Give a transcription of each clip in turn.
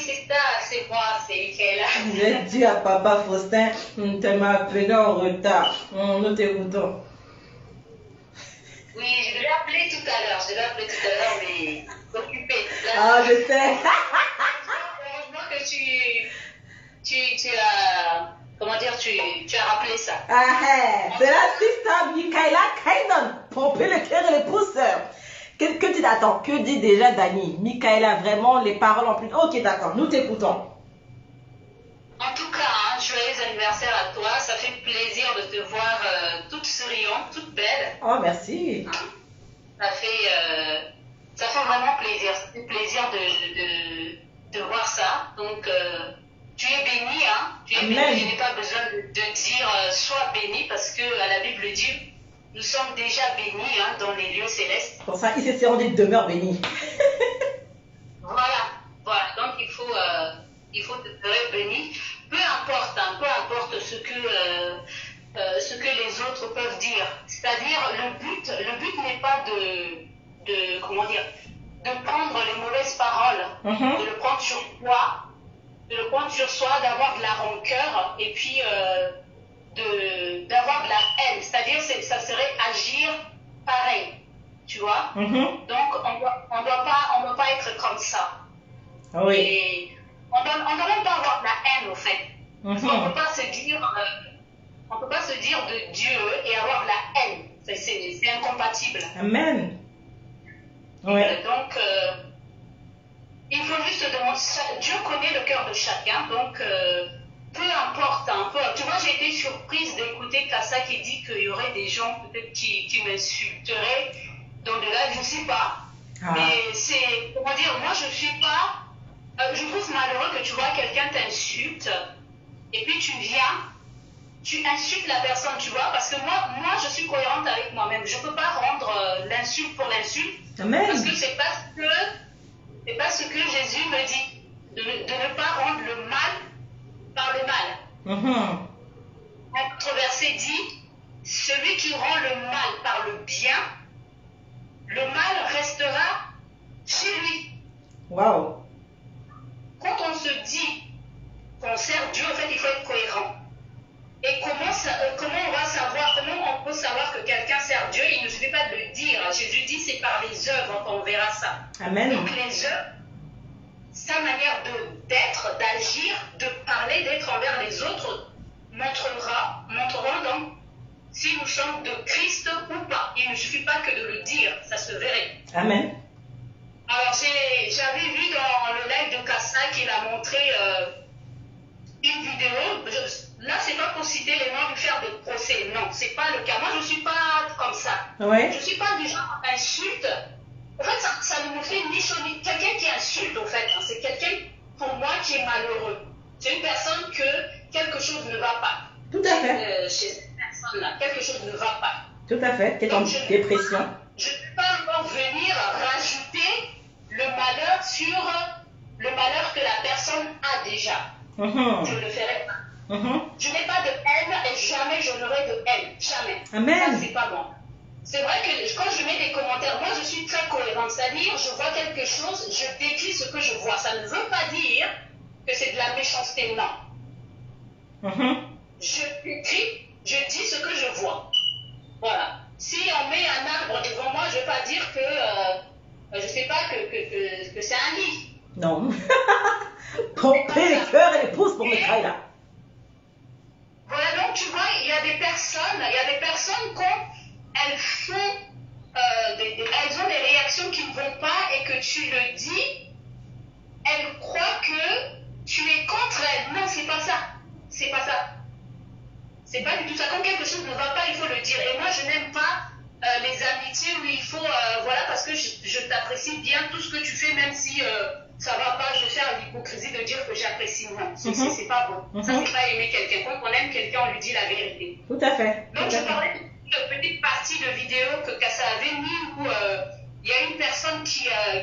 c'est ça, c'est moi, c'est Michaela. J'ai dit à papa Faustin, tu m'as appelé en retard. Nous t'écoutons. Oui, je devais appeler tout à l'heure, mais occupé. Ah, je sais. Heureusement que tu as, comment dire, tu as rappelé ça. Ah, c'est la sister Michaela Kainon. Pomper le cœur et les pouces. Que dit, attends, que dit déjà Dani? Michaela, vraiment, les paroles en plus. Ok, d'accord, nous t'écoutons. En tout cas, hein, joyeux anniversaire à toi. Ça fait plaisir de te voir toute souriante, toute belle. Oh, merci. Ça fait vraiment plaisir. Ça fait plaisir de voir ça. Donc, tu es béni, hein. Tu es béni. Je n'ai pas besoin de dire sois béni parce que la Bible dit nous sommes déjà bénis hein, dans les lieux célestes. Pour ça, ils se seront des demeures bénies. Voilà. Donc, il faut te faire béni. Peu importe ce que les autres peuvent dire. C'est-à-dire, le but n'est pas de prendre les mauvaises paroles, de le prendre sur soi, d'avoir de la rancœur et puis d'avoir de la haine. C'est-à-dire, ça serait agir pareil, tu vois. Donc, on doit pas être comme ça. Oui. Et on doit même pas avoir de la haine, au fait. Parce qu'on ne peut pas se dire de Dieu et avoir de la haine. C'est incompatible. Amen. Oui. Donc, il faut juste se demander, Dieu connaît le cœur de chacun, donc peu importe. Tu vois, j'ai été surprise d'écouter Kassa qui dit qu'il y aurait des gens peut-être qui m'insulteraient. Donc de là, je ne sais pas. Mais c'est, comment dire, moi je ne suis pas... je trouve malheureux que tu vois quelqu'un t'insulte et puis tu insultes la personne, tu vois, parce que moi je suis cohérente avec moi-même. Je ne peux pas rendre l'insulte pour l'insulte. Amen. Parce que c'est pas ce que Jésus me dit, de ne pas rendre le mal par le mal. Un autre verset dit, celui qui rend le mal par le bien, le mal restera chez lui. Wow. Quand on se dit qu'on sert Dieu, en fait, il faut être cohérent. Et comment on peut savoir que quelqu'un sert Dieu? Il ne suffit pas de le dire. Jésus dit c'est par les œuvres qu'on verra ça. Amen. Donc les œuvres, sa manière d'être, d'agir, de parler, d'être envers les autres montreront donc si nous sommes de Christ ou pas. Il ne suffit pas que de le dire, ça se verrait. Amen. Alors j'avais vu dans le live de Kassa qu'il a montré une vidéo. Là, c'est pas pour citer les noms, lui faire des procès. Non, c'est pas le cas. Moi, je suis pas comme ça. Ouais. Je suis pas du genre insulte. En fait, ça ne me fait ni chaud ni... Quelqu'un qui insulte, en fait, hein, c'est quelqu'un, pour moi, qui est malheureux. C'est une personne que quelque chose ne va pas. Tout à fait. Chez cette personne-là, quelque chose ne va pas. Tout à fait. Qui est en dépression. Je ne peux pas encore venir rajouter le malheur sur le malheur que la personne a déjà. Je ne le ferai pas. Je n'ai pas de haine et jamais je n'aurai de haine. Jamais. Amen. Ça, c'est pas bon. C'est vrai que quand je mets des commentaires, moi je suis très cohérente. C'est-à-dire, je vois quelque chose, je décris ce que je vois. Ça ne veut pas dire que c'est de la méchanceté, non. Je décris, je dis ce que je vois. Voilà. Si on met un arbre devant moi, je ne vais pas dire que, je ne sais pas, que c'est un lit. Non. Pomper les cœurs et les pouces pour Michaela. Voilà, donc tu vois, il y a des personnes quand elles font, elles ont des réactions qui ne vont pas et que tu le dis, elles croient que tu es contre elles. Non, c'est pas ça. C'est pas ça. C'est pas du tout ça. Quand quelque chose ne va pas, il faut le dire. Et moi, je n'aime pas les amitiés où il faut, voilà, parce que je t'apprécie bien tout ce que tu fais, même si ça va pas, je vais faire l'hypocrisie de dire que j'apprécie. Non, c'est pas bon. Ça, c'est pas aimer quelqu'un. Quand on aime quelqu'un, on lui dit la vérité. Tout à fait. Donc, je parlais d'une petite partie de vidéo que Kassa avait mis où il y a une personne qui a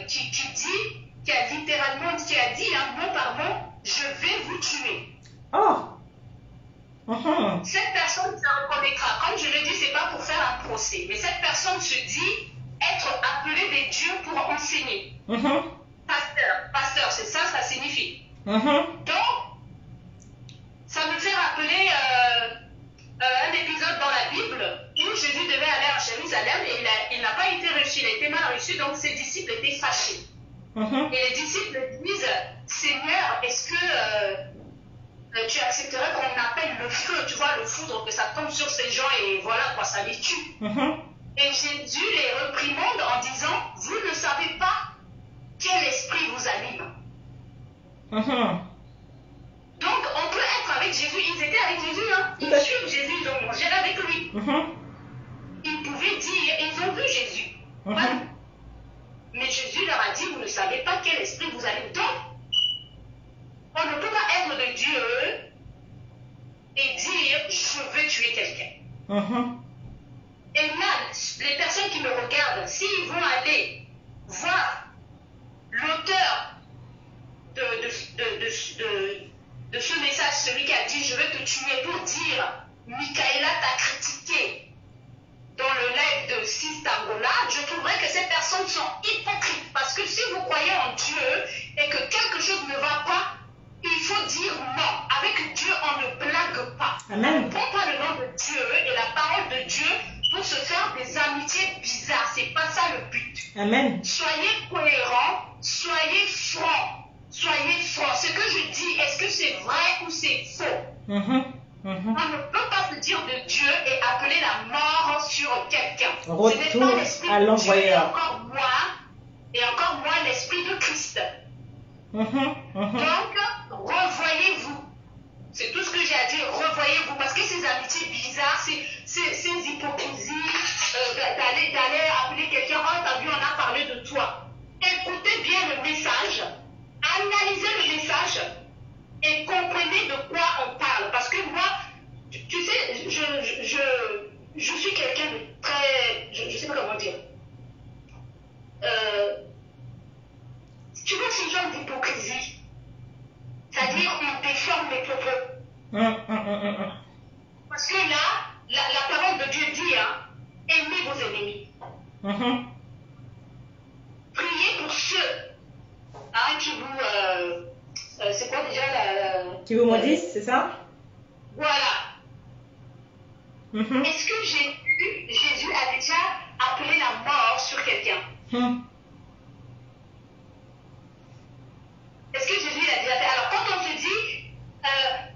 littéralement, qui a dit, mot par mot, je vais vous tuer. Oh. Cette personne se reconnaîtra. Comme je le dis, c'est pas pour faire un procès, mais cette personne se dit être appelée des dieux pour enseigner. Pasteur, c'est ça signifie. Donc, ça me fait rappeler un épisode dans la Bible où Jésus devait aller à Jérusalem et il n'a pas été reçu, il a été mal reçu, donc ses disciples étaient fâchés. Et les disciples disent, Seigneur, est-ce que tu accepterais qu'on appelle le feu, tu vois, le foudre, que ça tombe sur ces gens et voilà quoi, ça les tue. Et Jésus les reprimande en disant, vous ne savez pas quel esprit vous anime. Donc, on peut être avec Jésus. Ils étaient avec Jésus, hein. Ils suivent Jésus, ils ont mangé avec lui. Ils pouvaient dire, ils ont vu Jésus. Voilà. Mais Jésus leur a dit, vous ne savez pas quel esprit vous anime. Donc, on ne peut pas être de Dieu et dire, je veux tuer quelqu'un. Et là, les personnes qui me regardent, s'ils vont aller voir l'auteur de ce message, celui qui a dit je vais te tuer, pour dire Michaela t'a critiqué dans le live de Sistangola, je trouverais que ces personnes sont hypocrites. Parce que si vous croyez en Dieu et que quelque chose ne va pas, il faut dire non. Avec Dieu, on ne blague pas. Amen. On ne prend pas le nom de Dieu et la parole de Dieu pour se faire des amitiés bizarres. C'est pas ça le but. Amen. Soyez cohérents, soyez francs. Soyez francs. Ce que je dis, est-ce que c'est vrai ou c'est faux? On ne peut pas se dire de Dieu et appeler la mort sur quelqu'un. Ce n'est pas l'esprit à de Dieu l'envoyeur. et encore moins l'esprit de Christ. Donc, revoyez-vous. C'est tout ce que j'ai à dire. Revoyez-vous. Parce que ces amitiés bizarres, ces hypocrisies, d'aller appeler quelqu'un, oh, t'as vu, on a parlé de toi. Écoutez bien le message. Analysez le message et comprenez de quoi on parle. Parce que moi, tu sais, je suis quelqu'un de très... Je ne sais pas comment dire. Tu vois ce genre d'hypocrisie? C'est-à-dire on déforme les propos. Parce que là, la parole de Dieu dit, hein, aimez vos ennemis. Priez pour ceux qui vous... c'est quoi déjà qui vous maudissent, c'est ça? Voilà. Est-ce que Jésus a déjà appelé la mort sur quelqu'un? Est-ce que Jésus l'a déjà fait? Alors, quand on se dit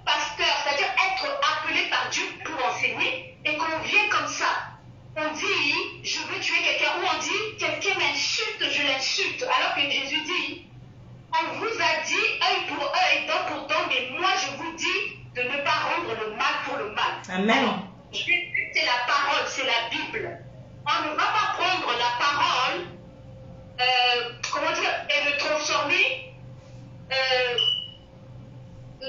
pasteur, c'est-à-dire être appelé par Dieu pour enseigner, et qu'on vient comme ça, on dit je veux tuer quelqu'un, ou on dit quelqu'un m'insulte, je l'insulte, alors que Jésus dit on vous a dit œil pour œil, dent pour dent, mais moi je vous dis de ne pas rendre le mal pour le mal. Amen. Jésus, c'est la parole, c'est la Bible. On ne va pas prendre la parole, comment dire, et le transformer, le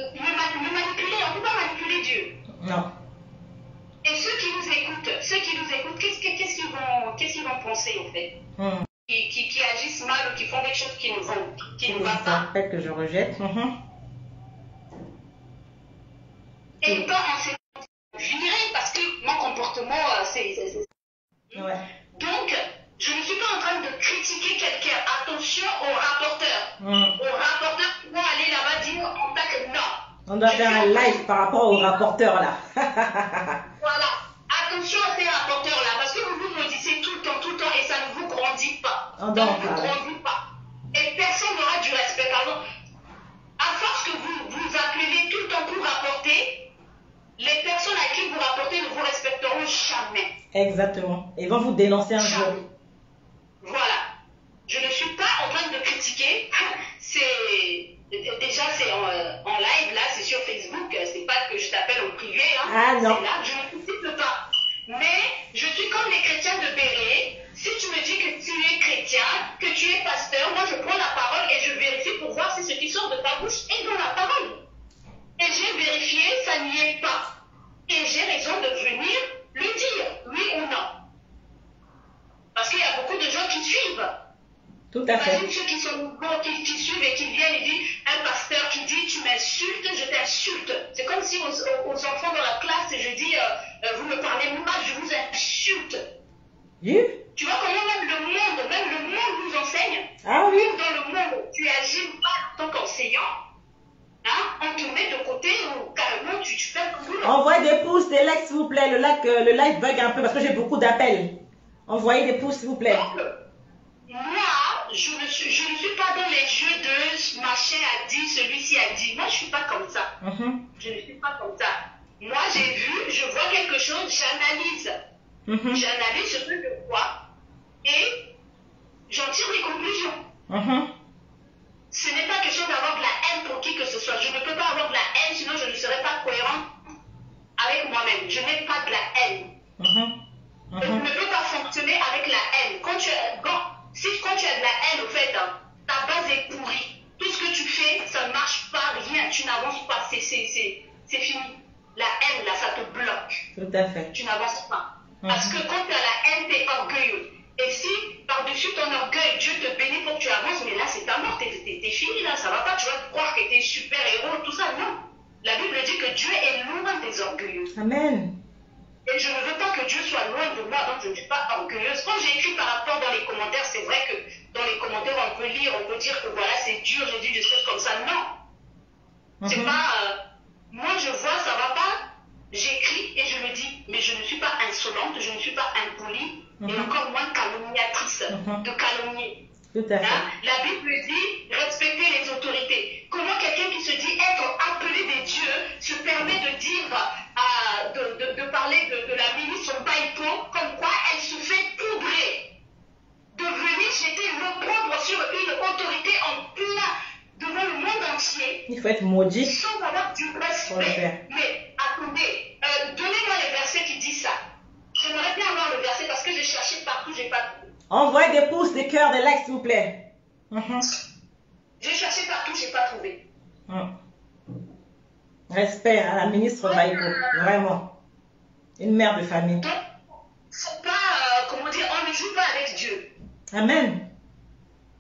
manipuler. On ne peut pas manipuler Dieu. Non. Et ceux qui nous écoutent, qu'est-ce qu'ils vont penser en fait? Qui agissent mal ou qui font des choses qui ne vont pas. Ça rappelle que je rejette. Et pas en s'est viré parce que mon comportement, c'est... Ouais. Donc, je ne suis pas en train de critiquer quelqu'un. Attention aux rapporteurs. Aux rapporteurs qui vont aller là-bas dire en tant que non. On doit faire un live par rapport aux rapporteurs là. Voilà. Attention à ces rapporteurs-là, parce que vous vous maudissez tout le temps, et ça ne vous grandit pas. Ça ne vous grandit pas. Et personne n'aura du respect. Pardon. À force que vous appelez tout le temps pour rapporter, les personnes à qui vous rapportez ne vous respecteront jamais. Exactement. Ils vont vous dénoncer un jour. Voilà. Je ne suis pas en train de critiquer. Déjà, c'est en live, là, c'est sur Facebook. C'est pas que je t'appelle au privé. Hein. Ah non. C'est là, je ne critique pas. Mais je suis comme les chrétiens de Béret. Si tu me dis que tu es chrétien, que tu es pasteur, moi je prends la parole et je vérifie pour voir si ce qui sort de ta bouche est dans la parole. Et j'ai vérifié, ça n'y est pas. Et j'ai raison de venir le dire, oui ou non. Parce qu'il y a beaucoup de gens qui suivent. Tout à fait. Imagine ceux qui sont nouveaux, qui suivent et qui viennent et disent, un pasteur qui dit, tu m'insultes, je t'insulte. C'est comme si aux enfants dans la classe, je dis, vous me parlez mal, je vous insulte. Oui. Tu vois comment même le monde nous enseigne. Ah oui. Dans le monde, tu agis mal en tant qu'enseignant. côté ou carrément tu fais le boulot. Envoyez des pouces, des likes s'il vous plaît. Le live bug un peu parce que j'ai beaucoup d'appels. Envoyez des pouces s'il vous plaît. Donc, moi, je ne suis pas dans les jeux de machin a dit, celui-ci a dit. Moi, je ne suis pas comme ça. Je ne suis pas comme ça. Moi, j'ai vu, je vois quelque chose, j'analyse. J'analyse ce que je vois et j'en tire des conclusions. Ce n'est pas question d'avoir de la haine pour qui que ce soit. Je ne peux pas avoir de la haine, sinon je ne serais pas cohérent avec moi-même. Je n'ai pas de la haine. Je ne peux pas fonctionner avec la haine. Quand tu as de la haine, au fait, ta base est pourrie. Tout ce que tu fais, ça ne marche pas, rien. Tu n'avances pas. C'est fini. La haine, là, ça te bloque. Tout à fait. Tu n'avances pas. Parce que quand tu as la haine, tu es orgueilleux. Et si, par-dessus ton orgueil, Dieu te bénit pour que tu avances, mais là, c'est ta mort, t'es fini, là, ça va pas, tu vas croire que t'es super-héros, tout ça, non. La Bible dit que Dieu est loin des orgueilleux. Amen. Et je ne veux pas que Dieu soit loin de moi, donc je ne suis pas orgueilleuse. Quand j'ai écrit par rapport dans les commentaires, c'est vrai que dans les commentaires, on peut lire, on peut dire que voilà, c'est dur, j'ai dit des choses comme ça. Non. C'est pas... moi, je vois, ça va pas, j'écris et je le dis, mais je ne suis pas insolente, je ne suis pas impolie, et encore moins calomniatrice, de calomnier. Tout à fait. La Bible dit respecter les autorités. Comment quelqu'un qui se dit être appelé des dieux se permet de dire, de parler de la ministre Baïpo, comme quoi elle se fait poudrer, de venir jeter l'opprobre sur une autorité en plein devant le monde entier. Il faut être maudit. Sans avoir du respect. Mais attendez, donnez-moi les versets qui disent ça. J'aimerais bien avoir le verset parce que j'ai cherché partout, j'ai pas trouvé. Envoyez des pouces, des cœurs, des likes s'il vous plaît. J'ai cherché partout, j'ai pas trouvé. Respect à la ministre Baïko, vraiment. Une mère de famille. Donc, faut pas, comment dire, on ne joue pas avec Dieu. Amen.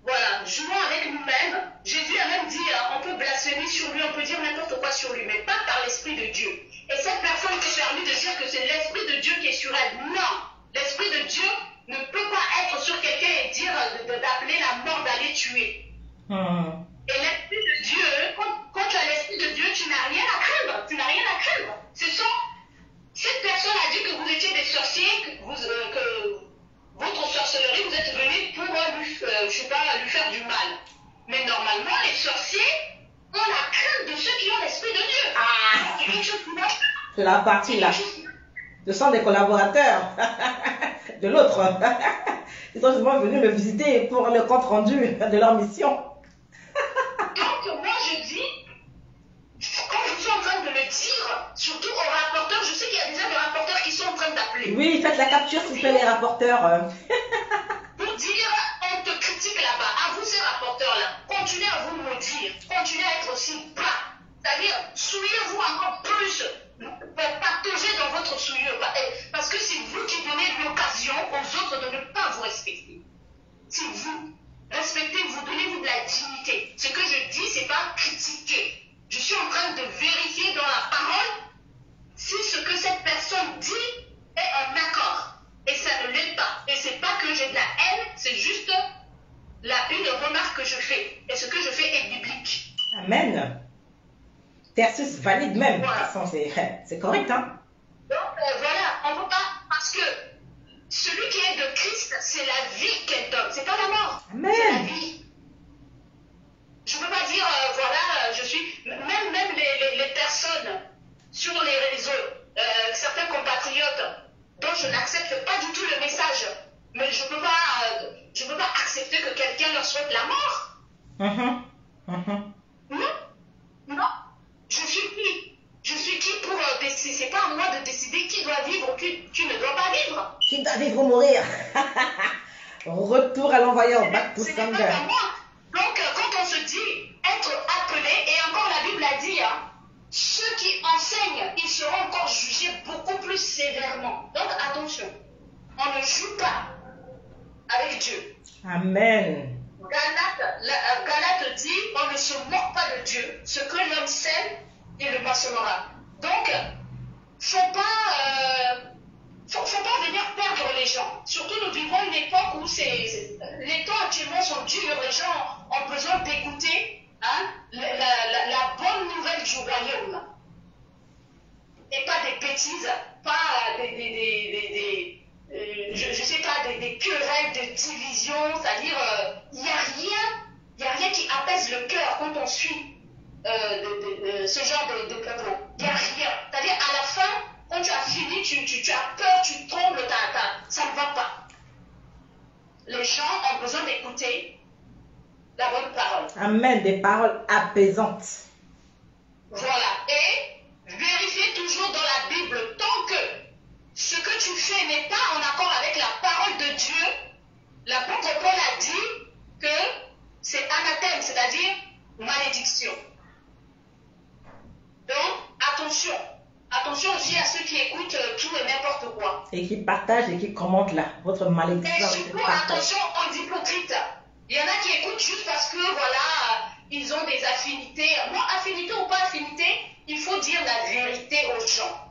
Voilà, jouons avec nous-mêmes. Jésus a même dit, on peut blasphémer sur lui, on peut dire n'importe quoi sur lui, mais pas par l'Esprit de Dieu. Et cette personne s'est permis de dire que c'est l'Esprit de Dieu qui est sur elle. Non, l'Esprit de Dieu ne peut pas être sur quelqu'un et dire d'appeler la mort d'aller tuer. Et l'Esprit de Dieu, quand tu as l'Esprit de Dieu, tu n'as rien à craindre. Tu n'as rien à craindre. Cette personne a dit que vous étiez des sorciers, que votre sorcellerie, vous êtes venus pour lui faire du mal. Mais normalement, les sorciers ont la crainte de ceux qui ont l'Esprit de Dieu. La partie là. Ce sont des collaborateurs de l'autre. Ils sont justement venus me visiter pour le compte rendu de leur mission. Donc moi je dis, quand je suis en train de le dire, surtout aux rapporteurs, je sais qu'il y a déjà des rapporteurs qui sont en train d'appeler. Oui, faites la capture s'il vous plaît les rapporteurs. Pour dire, on te critique là-bas. À vous ces rapporteurs-là, continuez à vous maudire, continuez à être aussi bas. C'est-à-dire, souillez-vous encore plus. Partagez dans votre souillure. Parce que c'est vous qui donnez l'occasion aux autres de ne pas vous respecter. C'est vous. Respectez-vous, donnez-vous de la dignité. Ce que je dis, c'est pas critiquer. Je suis en train de vérifier dans la parole si ce que cette personne dit est en accord. Et ça ne l'est pas. Et c'est pas que j'ai de la haine, c'est juste une remarque que je fais. Et ce que je fais est biblique. Amen. Versus valide même. Voilà. C'est correct, hein? Donc voilà, on ne peut pas, parce que celui qui est de Christ, c'est la vie qu'elle donne, c'est pas la mort. Amen. C'est la vie. Je ne peux pas dire, voilà, je suis, même les personnes sur les réseaux, certains compatriotes dont je n'accepte pas du tout le message, mais je ne peux pas accepter que quelqu'un leur souhaite la mort. Non, non. Je suis qui pour décider? C'est pas à moi de décider qui doit vivre ou qui ne doit pas vivre. Qui doit vivre ou mourir? Retour à l'envoyeur, back to Ce n'est pas sender. à moi. Donc, quand on se dit être appelé, et encore la Bible a dit, ceux qui enseignent, ils seront encore jugés beaucoup plus sévèrement. Donc, attention, on ne joue pas avec Dieu. Amen. Galate dit, on ne se moque pas de Dieu. Ce que l'homme sème, il le moissonnera. Donc, faut pas venir perdre les gens. Surtout, nous vivons une époque où les temps actuellement sont durs. Les gens ont besoin d'écouter la bonne nouvelle du royaume. précises, pas je sais pas, des querelles de division, c'est-à-dire, il n'y a rien qui apaise le cœur quand on suit ce genre de propos. Il n'y a rien. C'est-à-dire, à la fin, quand tu as fini, tu as peur, tu trembles, ça ne va pas. Les gens ont besoin d'écouter la bonne parole. Amen, des paroles apaisantes. Voilà. Et vérifiez toujours dans la Bible, tant que ce que tu fais n'est pas en accord avec la parole de Dieu, l'apôtre Paul a dit que c'est anathème, c'est-à-dire malédiction. Donc, attention. Attention aussi à ceux qui écoutent tout et n'importe quoi. Et qui partagent et qui commentent là, votre malédiction. Et surtout, attention aux hypocrites. Il y en a qui écoutent juste parce que, voilà, ils ont des affinités. Moi, affinité ou pas affinité, il faut dire la vérité aux gens.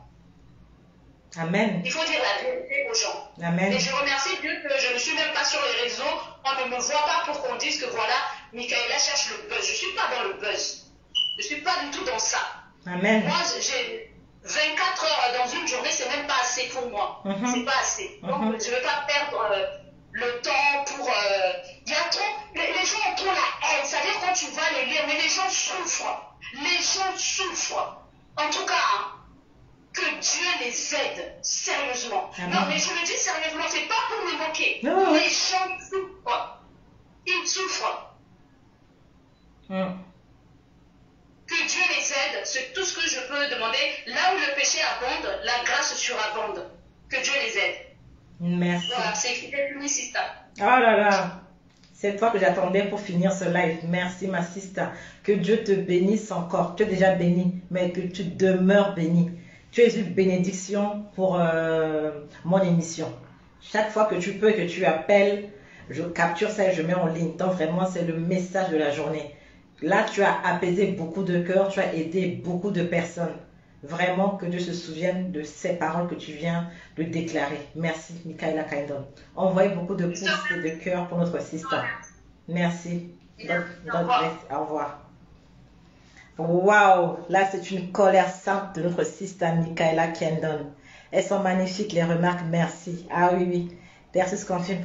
Amen. Il faut dire la vérité aux gens. Amen. Et je remercie Dieu que je ne suis même pas sur les réseaux. On ne me voit pas pour qu'on dise que, voilà, Michaela cherche le buzz. Je ne suis pas dans le buzz. Je ne suis pas du tout dans ça. Amen. Moi, j'ai 24 heures dans une journée, c'est même pas assez pour moi. C'est pas assez. Donc, je ne veux pas perdre le temps pour... Il y a trop... Les gens ont trop la haine. C'est-à-dire quand tu vas les lire, mais les gens souffrent. Les gens souffrent. En tout cas, que Dieu les aide sérieusement. Amen. Non, mais je le dis sérieusement, c'est pas pour me moquer. Non. Les gens souffrent. Ils souffrent. Que Dieu les aide, c'est tout ce que je peux demander. Là où le péché abonde, la grâce surabonde. Que Dieu les aide. Merci. Voilà, c'est fini, Sista. Oh là là, c'est toi que j'attendais pour finir ce live. Merci ma sister. Que Dieu te bénisse encore. Tu es déjà béni, mais que tu demeures béni. Tu es une bénédiction pour mon émission. Chaque fois que tu peux, que tu appelles, je capture ça et je mets en ligne. Donc vraiment, c'est le message de la journée. Là, tu as apaisé beaucoup de cœurs, tu as aidé beaucoup de personnes. Vraiment, que Dieu se souvienne de ces paroles que tu viens de déclarer. Merci, Michaela Kindon. Envoyez beaucoup de pouces et de cœurs pour notre sister. Merci. God bless. Au revoir. Waouh, là c'est une colère sainte de notre sister Michaela Kindon. Elles sont magnifiques, les remarques. Merci. Ah oui, oui. Persus confirme.